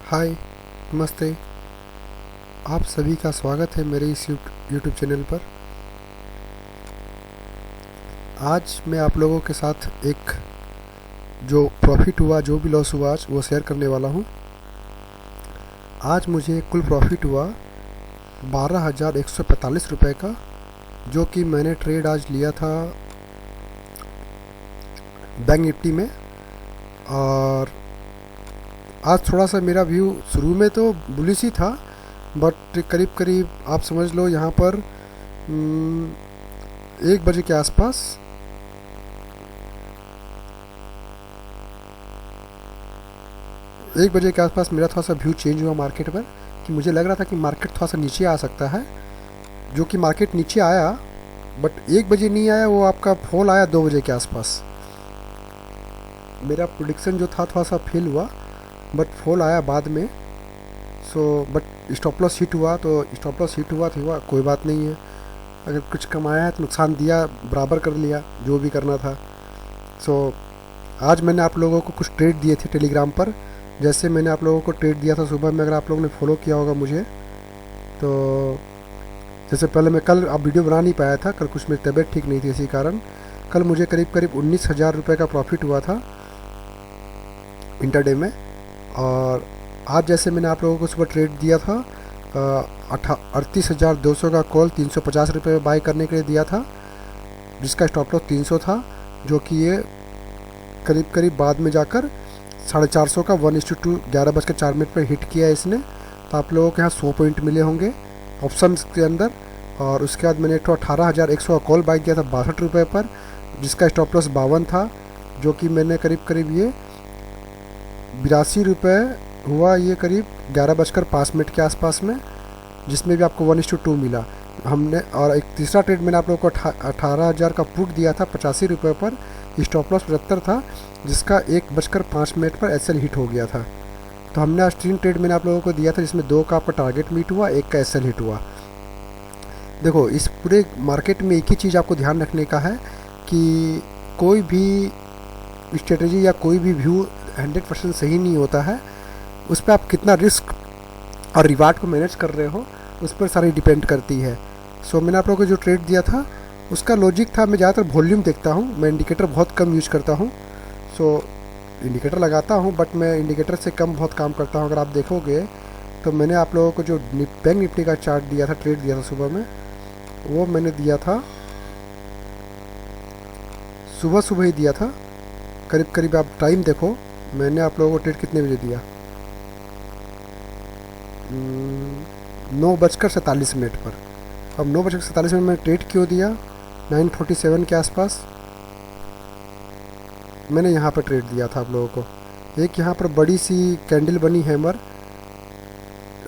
हाय, नमस्ते। आप सभी का स्वागत है मेरे इस यूट्यूब चैनल पर। आज मैं आप लोगों के साथ एक जो प्रॉफिट हुआ, जो भी लॉस हुआ आज वो शेयर करने वाला हूँ। आज मुझे कुल प्रॉफिट हुआ 12,145 रुपये का, जो कि मैंने ट्रेड आज लिया था बैंक निफ्टी में। और आज थोड़ा सा मेरा व्यू शुरू में तो बुलिश ही था, बट करीब करीब आप समझ लो यहाँ पर 1 बजे के आसपास 1 बजे के आसपास मेरा थोड़ा सा व्यू चेंज हुआ मार्केट पर, कि मुझे लग रहा था कि मार्केट थोड़ा सा नीचे आ सकता है, जो कि मार्केट नीचे आया। बट 1 बजे नहीं आया, वो आपका फॉल आया 2 बजे के आसपास। मेरा प्रोडिक्शन जो था थोड़ा सा फेल हुआ, बट फॉल आया बाद में। बट स्टॉप लॉस हिट हुआ, तो स्टॉप लॉस हिट हुआ तो हुआ, कोई बात नहीं है। अगर कुछ कमाया है तो नुकसान दिया, बराबर कर लिया जो भी करना था। आज मैंने आप लोगों को कुछ ट्रेड दिए थे टेलीग्राम पर। जैसे मैंने आप लोगों को ट्रेड दिया था सुबह में, अगर आप लोगों ने फॉलो किया होगा मुझे, तो जैसे पहले मैं कल अब वीडियो बना नहीं पाया था, कल कुछ मेरी तबीयत ठीक नहीं थी, इसी कारण कल मुझे करीब करीब 19,000 रुपये का प्रॉफिट हुआ था इंटरडे में। और आज जैसे मैंने आप लोगों को सुबह ट्रेड दिया था 38,200 का कॉल 350 रुपये में बाई करने के लिए दिया था, जिसका स्टॉप लॉस 300 था, जो कि ये करीब करीब बाद में जाकर 450 का 1:2 11:04 पर हिट किया है इसने। तो आप लोगों के यहाँ 100 पॉइंट मिले होंगे ऑप्शन के अंदर। और उसके बाद मैंने 18,100 का कॉल बाई किया था 62 रुपये पर, जिसका स्टॉप लॉस 52 था, जो कि मैंने करीब करीब ये 82 रुपये हुआ, ये करीब 11:05 के आसपास में, जिसमें भी आपको 1:2 मिला हमने। और एक तीसरा ट्रेड मैंने आप लोगों को 18,000 का पुट दिया था 85 रुपये पर, स्टॉप लॉस 75 था, जिसका 1:05 पर एसएल हिट हो गया था। तो हमने आज 3 ट्रेड मैंने आप लोगों को दिया था, जिसमें 2 का आपका टारगेट मीट हुआ, 1 का एसएल हिट हुआ। देखो, इस पूरे मार्केट में एक ही चीज़ आपको ध्यान रखने का है कि कोई भी स्ट्रेटजी या कोई भी व्यू 100% सही नहीं होता है। उस पर आप कितना रिस्क और रिवार्ड को मैनेज कर रहे हो, उस पर सारी डिपेंड करती है। मैंने आप लोगों को जो ट्रेड दिया था उसका लॉजिक था, मैं ज़्यादातर वॉल्यूम देखता हूँ, मैं इंडिकेटर बहुत कम यूज करता हूँ। इंडिकेटर लगाता हूँ, बट मैं इंडिकेटर से कम बहुत काम करता हूँ। अगर आप देखोगे तो मैंने आप लोगों को जो बैंक निफ्टी का चार्ट दिया था, ट्रेड दिया था सुबह में, वो मैंने दिया था सुबह ही दिया था। करीब करीब आप टाइम देखो, मैंने आप लोगों को ट्रेड कितने बजे दिया, 9:47 पर। अब 9:47 में मैंने ट्रेड क्यों दिया, 9:47 के आसपास मैंने यहाँ पर ट्रेड दिया था आप लोगों को। एक यहाँ पर बड़ी सी कैंडल बनी हैमर,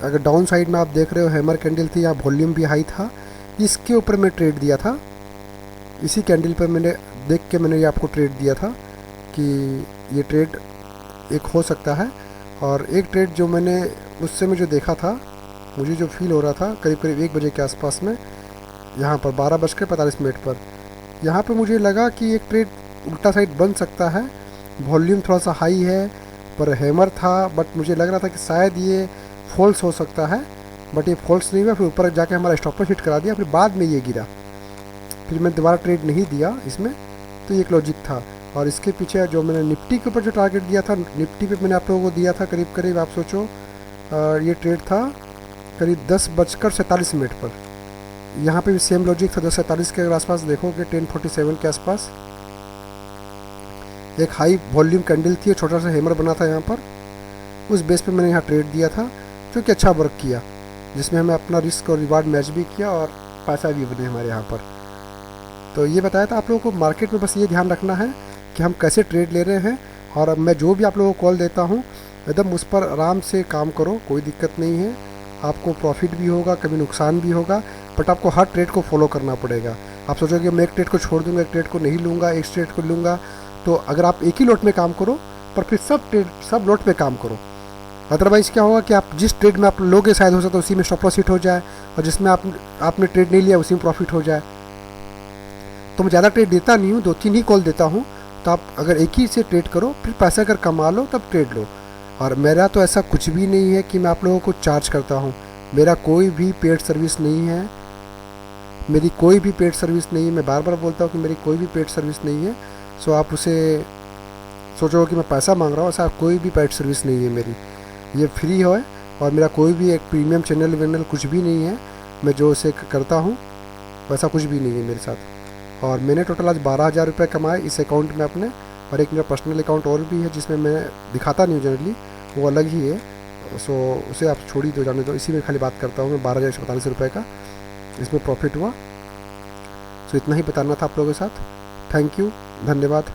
अगर डाउन साइड में आप देख रहे हो हैमर कैंडल थी, यहाँ वॉल्यूम भी हाई था, इसके ऊपर मैं ट्रेड दिया था। इसी कैंडल पर मैंने देख के मैंने ये आपको ट्रेड दिया था कि ये ट्रेड एक हो सकता है। और एक ट्रेड जो मैंने उससे में जो देखा था, मुझे जो फील हो रहा था करीब करीब 1 बजे के आसपास में, यहाँ पर 12:45 पर, यहाँ पर मुझे लगा कि एक ट्रेड उल्टा साइड बन सकता है। वॉल्यूम थोड़ा सा हाई है, पर हैमर था, बट मुझे लग रहा था कि शायद ये फॉल्स हो सकता है, बट ये फॉल्स नहीं हुआ। फिर ऊपर जाके हमारा स्टॉप लॉस हिट करा दिया, फिर बाद में ये गिरा, फिर मैं दोबारा ट्रेड नहीं दिया इसमें। तो ये एक लॉजिक था। और इसके पीछे जो मैंने निफ्टी के ऊपर जो टारगेट दिया था, निफ्टी पे मैंने आप लोगों को दिया था करीब करीब आप सोचो, ये ट्रेड था करीब 10:47 पर। यहाँ पे भी सेम लॉजिक था, 10:47 के आसपास देखोगे 10:47 के आसपास एक हाई वॉल्यूम कैंडल थी, छोटा सा हैमर बना था यहाँ पर। उस बेस पे मैंने यहाँ ट्रेड दिया था, जो कि अच्छा वर्क किया, जिसमें हमें अपना रिस्क और रिवार्ड मैच भी किया और पैसा भी बने हमारे यहाँ पर। तो ये बताया था आप लोगों को, मार्केट में बस ये ध्यान रखना है कि हम कैसे ट्रेड ले रहे हैं। और मैं जो भी आप लोगों को कॉल देता हूँ, एकदम उस पर आराम से काम करो, कोई दिक्कत नहीं है। आपको प्रॉफिट भी होगा, कभी नुकसान भी होगा, बट आपको हर ट्रेड को फॉलो करना पड़ेगा। आप सोचोगे मैं एक ट्रेड को छोड़ दूंगा, एक ट्रेड को नहीं लूँगा, एक ट्रेड को लूँगा, तो अगर आप एक ही लोट में काम करो, पर फिर सब लोट में काम करो। अदरवाइज़ क्या होगा कि आप जिस ट्रेड में आप लोगे शायद हो सकता है उसी में स्टॉप लॉस हिट हो जाए, और जिसमें आपने ट्रेड नहीं लिया उसी में प्रॉफिट हो जाए। तो मैं ज़्यादा ट्रेड देता नहीं हूँ, 2-3 ही कॉल देता हूँ। तो आप अगर एक ही से ट्रेड करो, फिर पैसा अगर कमा लो तब ट्रेड लो। और मेरा तो ऐसा कुछ भी नहीं है कि मैं आप लोगों को चार्ज करता हूँ। मेरा कोई भी पेड सर्विस नहीं है, मेरी कोई भी पेड सर्विस नहीं है। मैं बार बार बोलता हूँ कि मेरी कोई भी पेड सर्विस नहीं है। सो आप उसे सोचो कि मैं पैसा मांग रहा हूँ, ऐसा कोई भी पेड सर्विस नहीं है मेरी। ये फ्री है और मेरा कोई भी एक प्रीमियम चैनल वैनल कुछ भी नहीं है। मैं जो उसे करता हूँ वैसा कुछ भी नहीं है मेरे साथ। और मैंने टोटल आज 12,000 रुपये कमाए इस अकाउंट में अपने। और एक मेरा पर्सनल अकाउंट और भी है जिसमें मैं दिखाता नहीं हूँ जनरली, वो अलग ही है। सो उसे आप छोड़ ही दो, जाने दो। इसी में खाली बात करता हूँ मैं 12,145 रुपये का इसमें प्रॉफिट हुआ। सो इतना ही बताना था आप लोगों के साथ। थैंक यू, धन्यवाद।